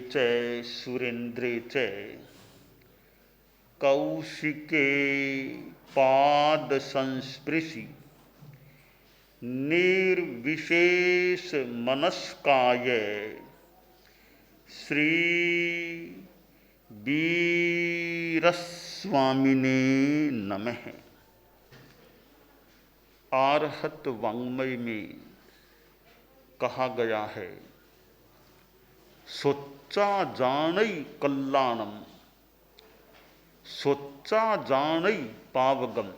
च सुरेन्द्रे च कौशिके पाद संस्पृशि निर्विशेष मनस्काय श्री वीरस्वामिने नमः। आर्हत वाङ्मय में कहा गया है, सोच्चा जानई कल्याणम, सोच्चा जानई पावगम,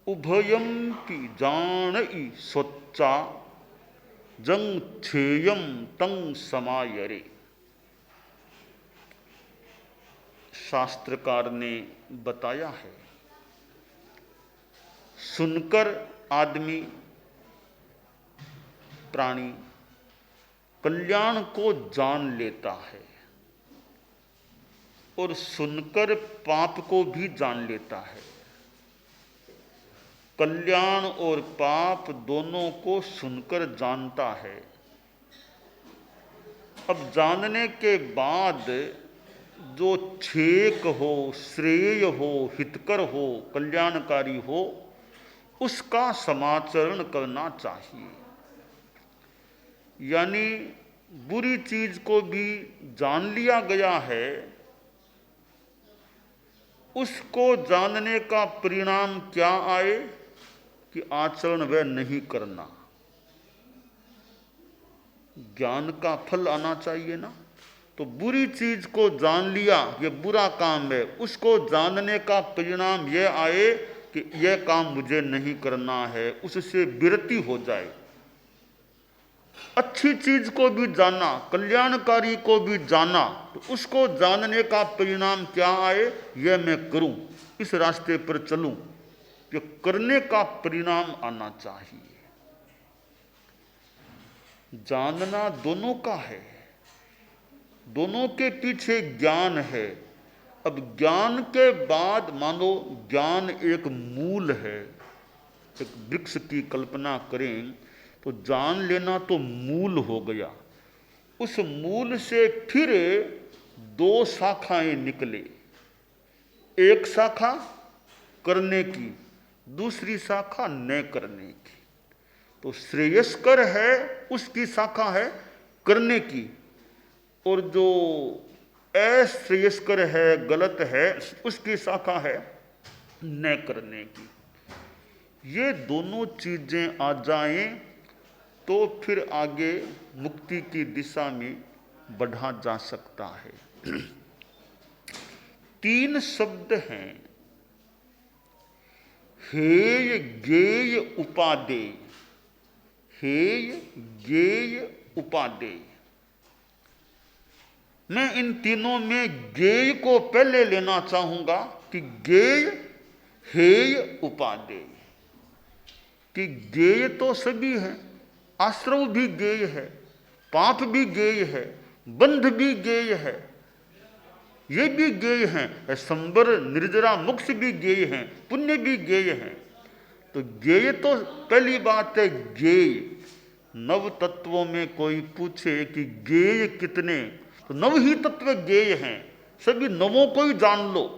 उभयम्पि जानई सोच्चा जंग छेयम तंग समायरे। शास्त्रकार ने बताया है, सुनकर आदमी प्राणी कल्याण को जान लेता है और सुनकर पाप को भी जान लेता है। कल्याण और पाप दोनों को सुनकर जानता है। अब जानने के बाद जो छेक हो, श्रेय हो, हितकर हो, कल्याणकारी हो, उसका समाचरण करना चाहिए। यानी बुरी चीज को भी जान लिया गया है, उसको जानने का परिणाम क्या आए कि आचरण वह नहीं करना। ज्ञान का फल आना चाहिए ना। तो बुरी चीज को जान लिया, ये बुरा काम है, उसको जानने का परिणाम यह आए कि यह काम मुझे नहीं करना है, उससे विरति हो जाए। अच्छी चीज को भी जाना, कल्याणकारी को भी जाना, तो उसको जानने का परिणाम क्या आए, यह मैं करूं, इस रास्ते पर चलूं, ये करने का परिणाम आना चाहिए। जानना दोनों का है, दोनों के पीछे ज्ञान है। अब ज्ञान के बाद मानो ज्ञान एक मूल है, एक वृक्ष की कल्पना करें तो जान लेना तो मूल हो गया। उस मूल से फिर दो शाखाएं निकले, एक शाखा करने की, दूसरी शाखा न करने की। तो श्रेयस्कर है उसकी शाखा है करने की, और जो अश्रेयस्कर है, गलत है, उसकी शाखा है न करने की। ये दोनों चीजें आ जाएं तो फिर आगे मुक्ति की दिशा में बढ़ा जा सकता है। तीन शब्द हैं, हेय ज्ञेय उपादेय, हेय ज्ञेय उपादेय। मैं इन तीनों में ज्ञेय को पहले लेना चाहूंगा कि ज्ञेय हेय उपादेय। कि ज्ञेय तो सभी है, आश्रव भी ज्ञेय है, पाप भी ज्ञेय है, बंध भी ज्ञेय है, ये भी ज्ञेय हैं, संबर निर्जरा मोक्ष भी ज्ञेय हैं, पुण्य भी ज्ञेय हैं। तो ज्ञेय तो पहली बात है ज्ञेय। नव तत्वों में कोई पूछे कि ज्ञेय कितने, तो नव ही तत्व ज्ञेय हैं, सभी नवों को ही जान लो।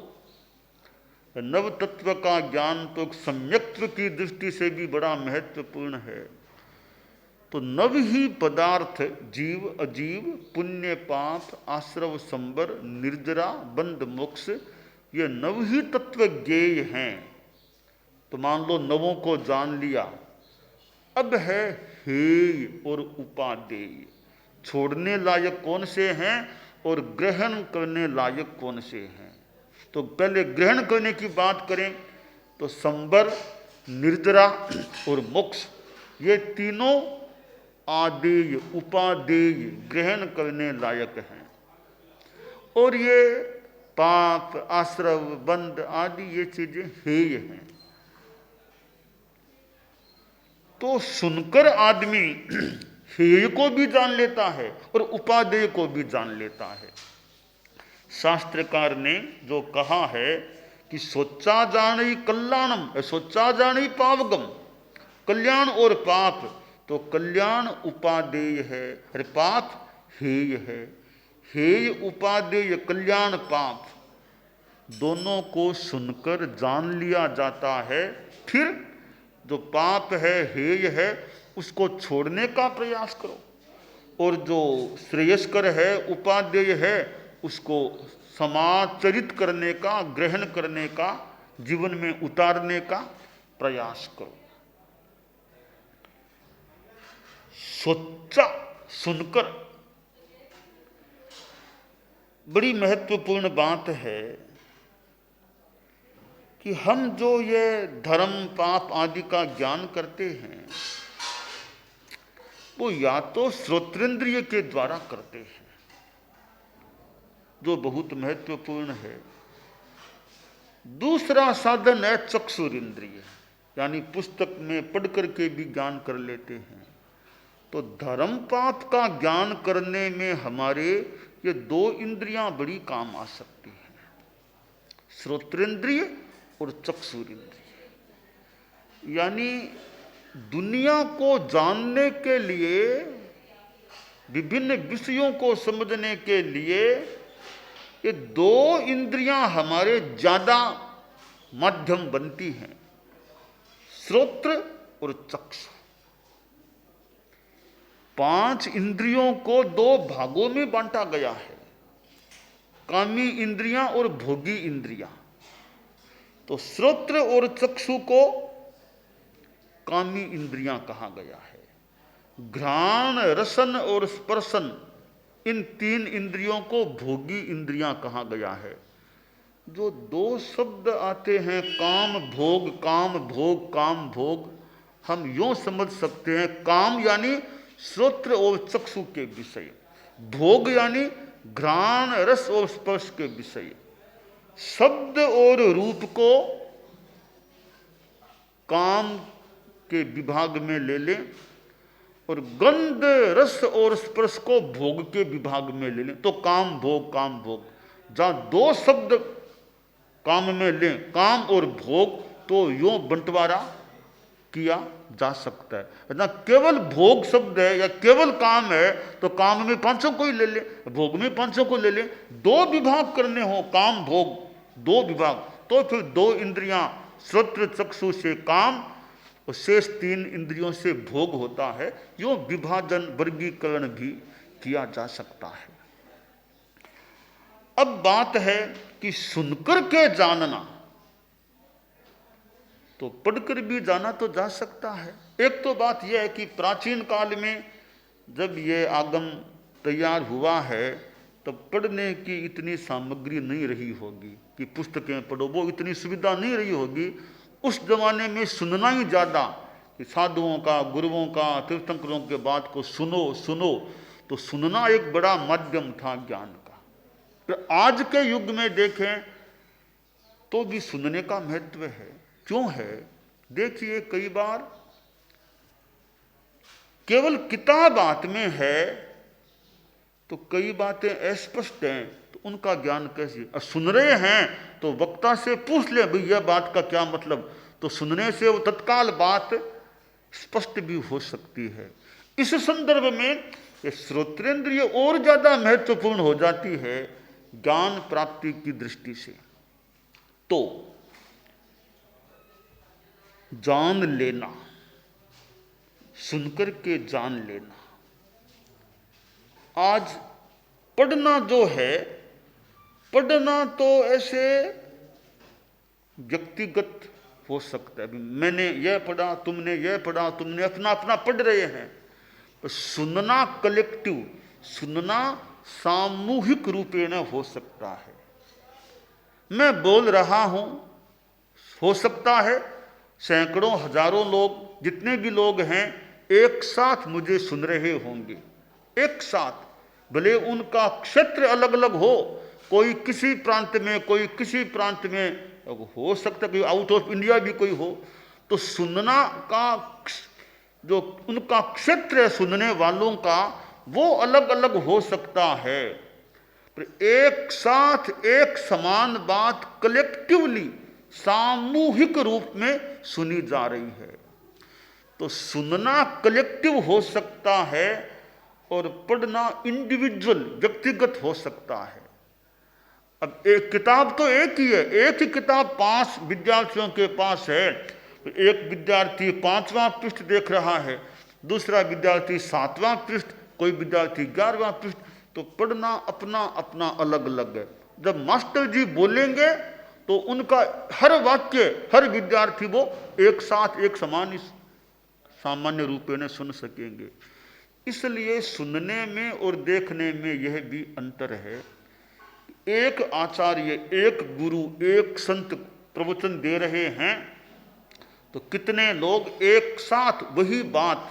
नव तत्व का ज्ञान तो सम्यक्त्व की दृष्टि से भी बड़ा महत्वपूर्ण है। तो नव ही पदार्थ जीव अजीव, पुण्य पाप, आश्रव संबर, निर्जरा बंध मोक्ष, ये नव ही तत्व ज्ञेय हैं। तो मान लो नवों को जान लिया, अब है हेय और उपादेय। छोड़ने लायक कौन से हैं और ग्रहण करने लायक कौन से हैं। तो पहले ग्रहण करने की बात करें तो संबर, निर्जरा और मोक्ष, ये तीनों आदेय उपादेय ग्रहण करने लायक हैं। और ये पाप, आश्रव, बंध आदि ये चीजें हेय हैं। तो सुनकर आदमी हेय को भी जान लेता है और उपादेय को भी जान लेता है। शास्त्रकार ने जो कहा है कि सोचा जानी कल्याणम, सोचा जानी पावगम, कल्याण और पाप, तो कल्याण उपादेय है, अरे पाप हेय है। हेय उपादेय कल्याण पाप दोनों को सुनकर जान लिया जाता है। फिर जो पाप है, हेय है, उसको छोड़ने का प्रयास करो, और जो श्रेयस्कर है, उपादेय है, उसको समाचरित करने का, ग्रहण करने का, जीवन में उतारने का प्रयास करो। सोचा सुनकर बड़ी महत्वपूर्ण बात है कि हम जो ये धर्म पाप आदि का ज्ञान करते हैं वो या तो श्रोत्रेंद्रिय के द्वारा करते हैं, जो बहुत महत्वपूर्ण है। दूसरा साधन है चक्षुरेंद्रिय, यानी पुस्तक में पढ़ करके भी ज्ञान कर लेते हैं। तो धर्म पाप का ज्ञान करने में हमारे ये दो इंद्रियां बड़ी काम आ सकती हैं, श्रोत्रेंद्रिय और चक्षुरेंद्रिय। यानी दुनिया को जानने के लिए, विभिन्न विषयों को समझने के लिए ये दो इंद्रियां हमारे ज्यादा माध्यम बनती हैं, श्रोत्र और चक्षु। 5 इंद्रियों को 2 भागों में बांटा गया है, कामी इंद्रियां और भोगी इंद्रियां। तो श्रोत्र और चक्षु को कामी इंद्रियां कहा गया है। घ्राण, रसन और स्पर्शन, इन 3 इंद्रियों को भोगी इंद्रियां कहा गया है। जो 2 शब्द आते हैं, काम भोग, काम भोग, काम भोग, हम यूं समझ सकते हैं, काम यानी श्रोत्र और चक्षु के विषय, भोग यानी घ्राण, रस और स्पर्श के विषय। शब्द और रूप को काम के विभाग में ले लें और गंध, रस और स्पर्श को भोग के विभाग में ले लें, तो काम भोग, काम भोग। जहां 2 शब्द काम में लें, काम और भोग, तो यूं बंटवारा किया जा सकता है। ना केवल भोग शब्द है या केवल काम है तो काम में 5 को ही ले ले, भोग में 5 को ले ले। 2 विभाग करने हो, काम भोग 2 विभाग, तो फिर 2 इंद्रियां श्रोत्र चक्षु से काम और शेष 3 इंद्रियों से भोग होता है। यो विभाजन, वर्गीकरण भी किया जा सकता है। अब बात है कि सुनकर के जानना, तो पढ़कर भी जाना तो जा सकता है। एक तो बात यह है कि प्राचीन काल में जब ये आगम तैयार हुआ है तब पढ़ने की इतनी सामग्री नहीं रही होगी कि पुस्तकें पढ़ो, वो इतनी सुविधा नहीं रही होगी। उस जमाने में सुनना ही ज़्यादा, कि साधुओं का, गुरुओं का, तीर्थंकरों के बात को सुनो सुनो, तो सुनना एक बड़ा माध्यम था ज्ञान का। फिर आज के युग में देखें तो भी सुनने का महत्व है। क्यों है? देखिए, कई बार केवल किताब हाथ में है तो कई बातें अस्पष्ट हैं, तो उनका ज्ञान कैसे? सुन रहे हैं तो वक्ता से पूछ ले भाई यह बात का क्या मतलब, तो सुनने से वो तत्काल बात स्पष्ट भी हो सकती है। इस संदर्भ में ये श्रोत्रेंद्रिय और ज्यादा महत्वपूर्ण हो जाती है ज्ञान प्राप्ति की दृष्टि से। तो जान लेना, सुनकर के जान लेना। आज पढ़ना जो है, पढ़ना तो ऐसे व्यक्तिगत हो सकता है, मैंने यह पढ़ा, तुमने यह पढ़ा, तुमने अपना अपना पढ़ रहे हैं। तो सुनना कलेक्टिव, सुनना सामूहिक रूपेण हो सकता है। मैं बोल रहा हूं, हो सकता है सैकड़ों हजारों लोग, जितने भी लोग हैं, एक साथ मुझे सुन रहे होंगे, एक साथ, भले उनका क्षेत्र अलग अलग हो, कोई किसी प्रांत में, कोई किसी प्रांत में, हो सकता है कि आउट ऑफ इंडिया भी कोई हो। तो सुनना का जो उनका क्षेत्र है, सुनने वालों का, वो अलग अलग हो सकता है, पर एक साथ एक समान बात कलेक्टिवली, सामूहिक रूप में सुनी जा रही है। तो सुनना कलेक्टिव हो सकता है और पढ़ना इंडिविजुअल व्यक्तिगत हो सकता है। अब एक किताब तो एक ही है, एक ही किताब 5 विद्यार्थियों के पास है। एक विद्यार्थी 5वां पृष्ठ देख रहा है, दूसरा विद्यार्थी 7वां पृष्ठ, कोई विद्यार्थी 11वां पृष्ठ, तो पढ़ना अपना अपना अलग अलग है। जब मास्टर जी बोलेंगे तो उनका हर वाक्य हर विद्यार्थी वो एक साथ एक समान सामान्य रूपेण सुन सकेंगे। इसलिए सुनने में और देखने में यह भी अंतर है। एक आचार्य, एक गुरु, एक संत प्रवचन दे रहे हैं तो कितने लोग एक साथ वही बात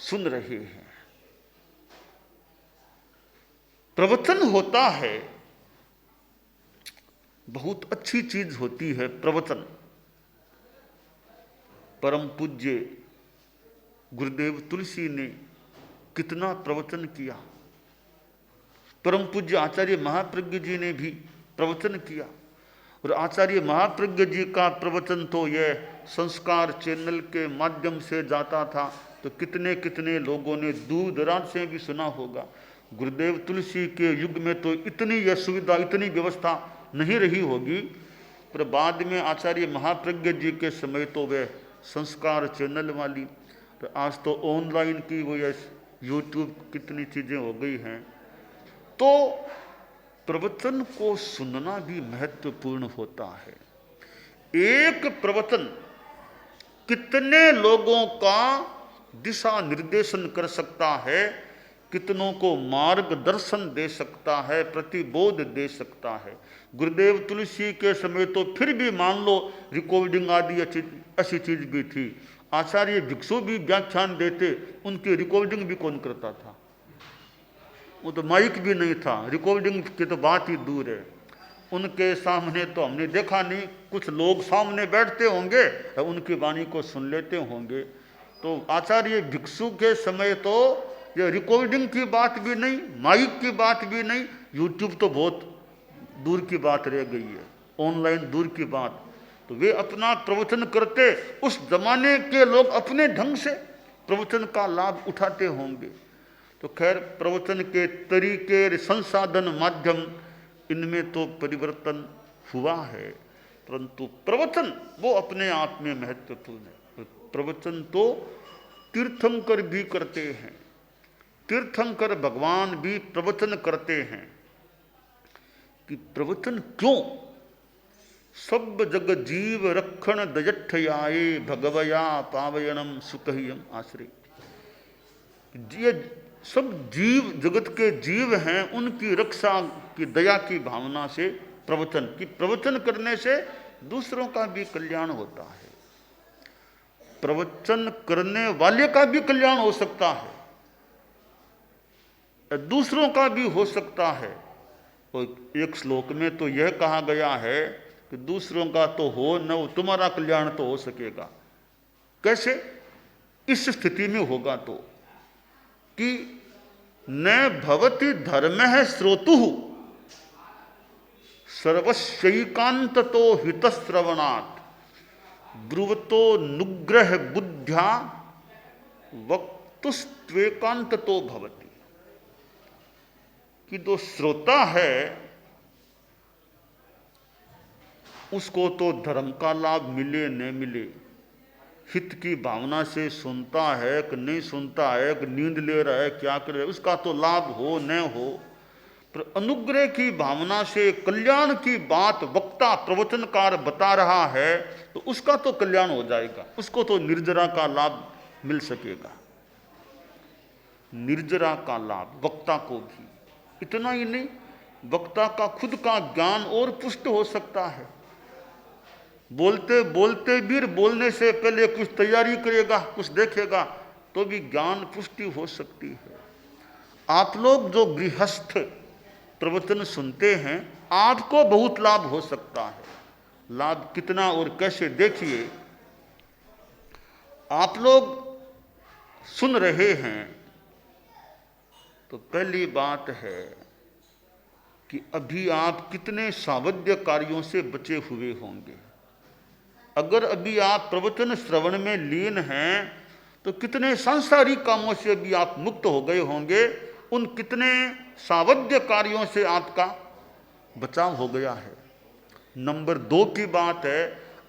सुन रहे हैं। प्रवचन होता है, बहुत अच्छी चीज होती है प्रवचन। परम पूज्य गुरुदेव तुलसी ने कितना प्रवचन किया, परम पूज्य आचार्य महाप्रज्ञ जी ने भी प्रवचन किया। और आचार्य महाप्रज्ञ जी का प्रवचन तो यह संस्कार चैनल के माध्यम से जाता था, तो कितने कितने लोगों ने दूर दराज से भी सुना होगा। गुरुदेव तुलसी के युग में तो इतनी यह सुविधा, इतनी व्यवस्था नहीं रही होगी, पर बाद में आचार्य महाप्रज्ञ जी के समय तो वह संस्कार चैनल वाली, तो आज तो ऑनलाइन की वो यह यूट्यूब कितनी चीज़ें हो गई हैं। तो प्रवचन को सुनना भी महत्वपूर्ण होता है। एक प्रवचन कितने लोगों का दिशा निर्देशन कर सकता है, कितनों को मार्गदर्शन दे सकता है, प्रतिबोध दे सकता है। गुरुदेव तुलसी के समय तो फिर भी मान लो रिकॉर्डिंग आदि ऐसी चीज भी थी। आचार्य भिक्षु भी व्याख्यान देते, उनकी रिकॉर्डिंग भी कौन करता था? वो तो माइक भी नहीं था, रिकॉर्डिंग की तो बात ही दूर है। उनके सामने तो हमने देखा नहीं, कुछ लोग सामने बैठते होंगे और उनकी वाणी को सुन लेते होंगे। तो आचार्य भिक्षु के समय तो ये रिकॉर्डिंग की बात भी नहीं, माइक की बात भी नहीं, यूट्यूब तो बहुत दूर की बात रह गई है, ऑनलाइन दूर की बात। तो वे अपना प्रवचन करते, उस जमाने के लोग अपने ढंग से प्रवचन का लाभ उठाते होंगे। तो खैर प्रवचन के तरीके, संसाधन, माध्यम, इनमें तो परिवर्तन हुआ है, परंतु प्रवचन वो अपने आप में महत्वपूर्ण है। प्रवचन तो तीर्थंकर भी करते हैं, तीर्थंकर भगवान भी प्रवचन करते हैं। कि प्रवचन क्यों? सब जग जीव रक्षण दयठयाये भगवया पावयनम सुखहियम आश्रय। ये सब जीव, जगत के जीव हैं, उनकी रक्षा की दया की भावना से प्रवचन की, प्रवचन करने से दूसरों का भी कल्याण होता है, प्रवचन करने वाले का भी कल्याण हो सकता है, दूसरों का भी हो सकता है। और एक श्लोक में तो यह कहा गया है कि दूसरों का तो हो न हो, तुम्हारा कल्याण तो हो सकेगा। कैसे? इस स्थिति में होगा तो कि न भवति धर्मः श्रोतुः सर्वस्यैकान्ततो हितश्रवणात् ब्रुवतो नुग्रह बुद्ध्या वक्तुस्त्वेकान्ततो भवति। कि जो श्रोता है उसको तो धर्म का लाभ मिले न मिले, हित की भावना से सुनता है कि नहीं सुनता है, कि नींद ले रहा है, क्या कर रहा है, उसका तो लाभ हो न हो, पर अनुग्रह की भावना से कल्याण की बात वक्ता प्रवचनकार बता रहा है तो उसका तो कल्याण हो जाएगा, उसको तो निर्जरा का लाभ मिल सकेगा, निर्जरा का लाभ वक्ता को भी। इतना ही नहीं, वक्ता का खुद का ज्ञान और पुष्ट हो सकता है। बोलते बोलते भी बोलने से पहले कुछ तैयारी करेगा, कुछ देखेगा, तो भी ज्ञान पुष्टि हो सकती है। आप लोग जो गृहस्थ प्रवचन सुनते हैं, आपको बहुत लाभ हो सकता है। लाभ कितना और कैसे, देखिए। आप लोग सुन रहे हैं तो पहली बात है कि अभी आप कितने सावध्य कार्यों से बचे हुए होंगे। अगर अभी आप प्रवचन श्रवण में लीन हैं तो कितने सांसारिक कामों से भी आप मुक्त हो गए होंगे, उन कितने सावध्य कार्यों से आपका बचाव हो गया है। नंबर 2 की बात है,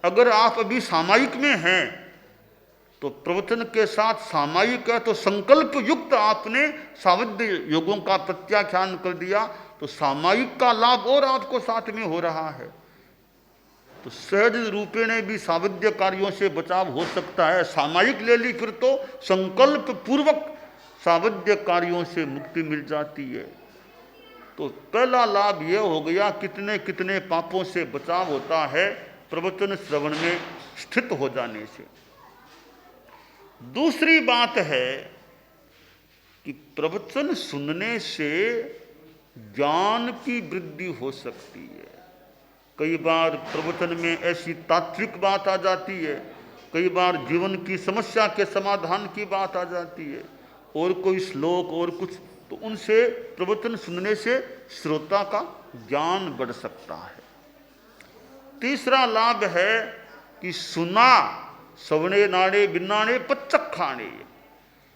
अगर आप अभी सामायिक में हैं तो प्रवचन के साथ सामायिक है तो संकल्प युक्त आपने सावध्य योगों का प्रत्याख्यान कर दिया, तो सामायिक का लाभ और आपको साथ में हो रहा है। तो सहज रूपेण भी सावध्य कार्यों से बचाव हो सकता है। सामायिक ले ली फिर तो संकल्प पूर्वक सावध्य कार्यों से मुक्ति मिल जाती है। तो पहला लाभ यह हो गया, कितने कितने पापों से बचाव होता है प्रवचन श्रवण में स्थित हो जाने से। दूसरी बात है कि प्रवचन सुनने से ज्ञान की वृद्धि हो सकती है। कई बार प्रवचन में ऐसी तात्विक बात आ जाती है, कई बार जीवन की समस्या के समाधान की बात आ जाती है, और कोई श्लोक और कुछ, तो उनसे प्रवचन सुनने से श्रोता का ज्ञान बढ़ सकता है। तीसरा लाभ है कि सुना सवणे नाड़े बिन्नाणे पच्चक खाने,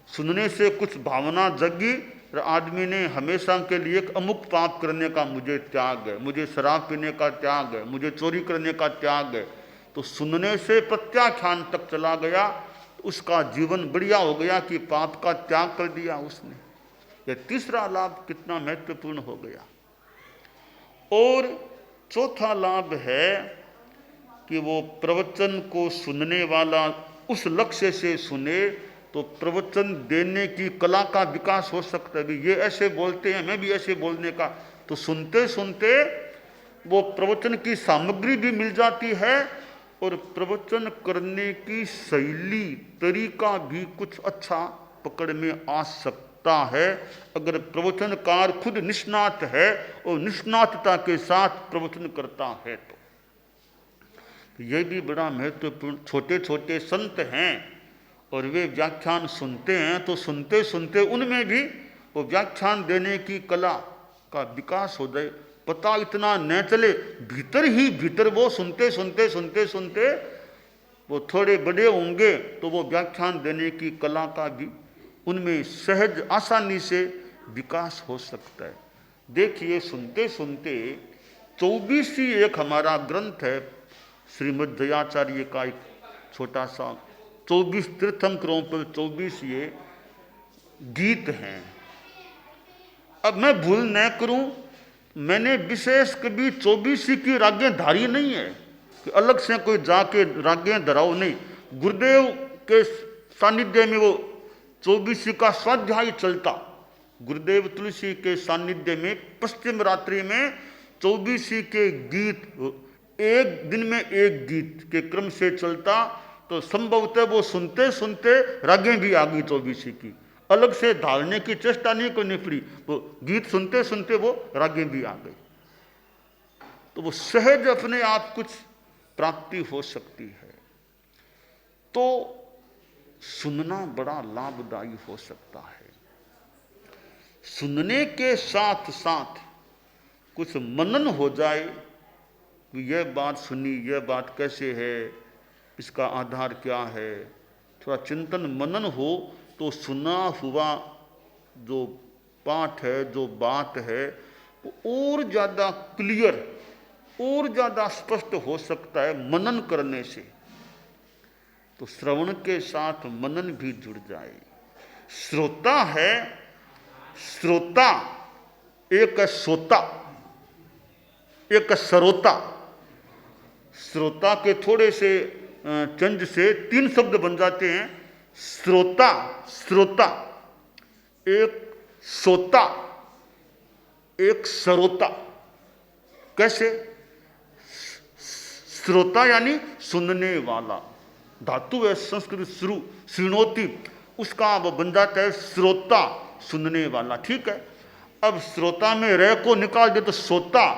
सुनने से कुछ भावना जगी और आदमी ने हमेशा के लिए एक अमुक पाप करने का मुझे त्याग है, मुझे शराब पीने का त्याग है, मुझे चोरी करने का त्याग है, तो सुनने से प्रत्याख्यान तक चला गया, तो उसका जीवन बढ़िया हो गया कि पाप का त्याग कर दिया उसने। यह तीसरा लाभ कितना महत्वपूर्ण हो गया। और चौथा लाभ है कि वो प्रवचन को सुनने वाला उस लक्ष्य से सुने तो प्रवचन देने की कला का विकास हो सकता है। ये ऐसे बोलते हैं, मैं भी ऐसे बोलने का, तो सुनते सुनते वो प्रवचन की सामग्री भी मिल जाती है और प्रवचन करने की शैली तरीका भी कुछ अच्छा पकड़ में आ सकता है, अगर प्रवचनकार खुद निष्णात है और निष्णातता के साथ प्रवचन करता है। तो यह भी बड़ा महत्वपूर्ण। छोटे छोटे संत हैं और वे व्याख्यान सुनते हैं, तो सुनते सुनते उनमें भी वो व्याख्यान देने की कला का विकास हो जाए, पता इतना न चले, भीतर ही भीतर वो सुनते सुनते सुनते सुनते वो थोड़े बड़े होंगे तो वो व्याख्यान देने की कला का भी उनमें सहज आसानी से विकास हो सकता है। देखिए, सुनते सुनते 24वीं एक हमारा ग्रंथ है श्रीमद् दयाचार्य का, एक छोटा सा 24 तीर्थंकरों पर 24 ये गीत हैं। अब मैं भूल न करूं, मैंने विशेष कभी 24 की रागें धारी नहीं है कि अलग से कोई जाके रागें धराओ, नहीं। गुरुदेव के सानिध्य में वो 24 का स्वाध्याय चलता, गुरुदेव तुलसी के सानिध्य में पश्चिम रात्रि में 24 के गीत एक दिन में एक गीत के क्रम से चलता, तो संभवतः वो सुनते सुनते रागें भी आ गई 24 की, अलग से धारने की चेष्टा नहीं करनी पड़ी, वो गीत सुनते सुनते वो रागें भी आ गई। तो वो सहज अपने आप कुछ प्राप्ति हो सकती है। तो सुनना बड़ा लाभदायी हो सकता है। सुनने के साथ साथ कुछ मनन हो जाए कि यह बात सुनी, यह बात कैसे है, इसका आधार क्या है, थोड़ा चिंतन मनन हो तो सुना हुआ जो पाठ है, जो बात है, वो और ज़्यादा क्लियर, और ज़्यादा स्पष्ट हो सकता है मनन करने से। तो श्रवण के साथ मनन भी जुड़ जाए। श्रोता है, श्रोता एक श्रोता, एक सरोता। श्रोता के थोड़े से चंज से 3 शब्द बन जाते हैं। श्रोता, श्रोता, एक सोता, एक सरोता। कैसे? श्रोता यानी सुनने वाला, धातु है संस्कृत श्रु, श्रृणोति, उसका वो बन जाता है श्रोता, सुनने वाला। ठीक है। अब श्रोता में रह को निकाल दे तो सोता,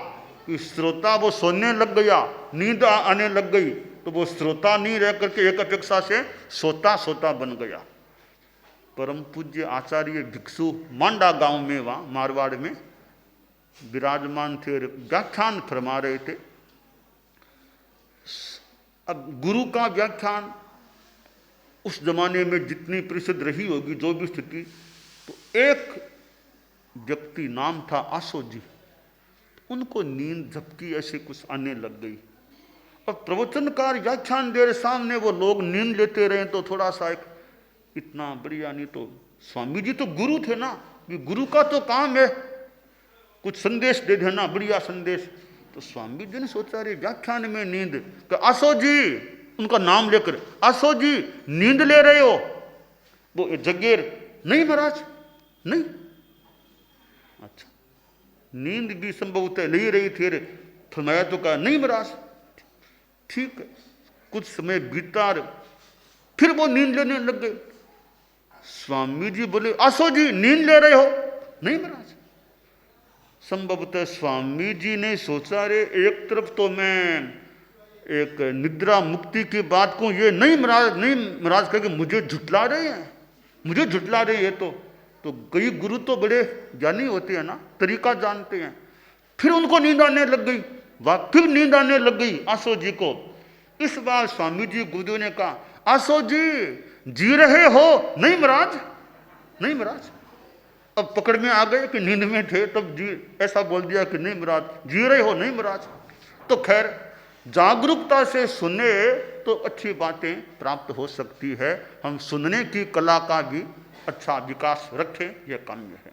कि श्रोता वो सोने लग गया, नींद आने लग गई, तो वो श्रोता नहीं रह करके एक अपेक्षा से सोता सोता बन गया। परम पूज्य आचार्य भिक्षु मांडा गांव में, वहाँ मारवाड़ में विराजमान थे, व्याख्यान फरमा रहे थे। अब गुरु का व्याख्यान उस जमाने में जितनी प्रसिद्ध रही होगी जो भी स्थिति, तो एक व्यक्ति नाम था आसो जी, उनको नींद झपकी ऐसे कुछ आने लग गई। और प्रवचनकार व्याख्यान दे रहे, सामने वो लोग नींद लेते रहे, तो थोड़ा सा एक इतना बढ़िया, नहीं तो स्वामी जी तो गुरु थे ना, कि गुरु का तो काम है कुछ संदेश दे देना, बढ़िया संदेश। तो स्वामी जी ने सोचा रे व्याख्यान में नींद, कि आसो जी, उनका नाम लेकर, आसो जी नींद ले रहे हो? वो जगेर, नहीं महाराज नहीं। अच्छा, नींद भी संभवतः ले रही थी, फरमाया तो कहा नहीं महाराज, ठीक है। कुछ समय बीता, फिर वो नींद लेने लग गए। स्वामी जी बोले आसो जी नींद ले रहे हो? नहीं महाराज। संभवतः स्वामी जी ने सोचा रे एक तरफ तो मैं एक निद्रा मुक्ति की बात को, ये नहीं महाराज, नहीं महाराज करके मुझे झुटला रहे हैं, मुझे झुटला रहे हैं। तो कई गुरु तो बड़े ज्ञानी होते हैं ना, तरीका जानते हैं। फिर उनको नींद आने लग गई, फिर नींद आने लग गई आसो जी को। इस बार स्वामी जी गुरुदेव ने कहा आसो जी रहे हो? नहीं महाराज, नहीं महाराज। अब पकड़ में आ गए कि नींद में थे, तब जी ऐसा बोल दिया कि नहीं महाराज जी रहे हो? नहीं महाराज। तो खैर जागरूकता से सुने तो अच्छी बातें प्राप्त हो सकती है। हम सुनने की कला का भी अच्छा विकास रखें, यह काम्य है।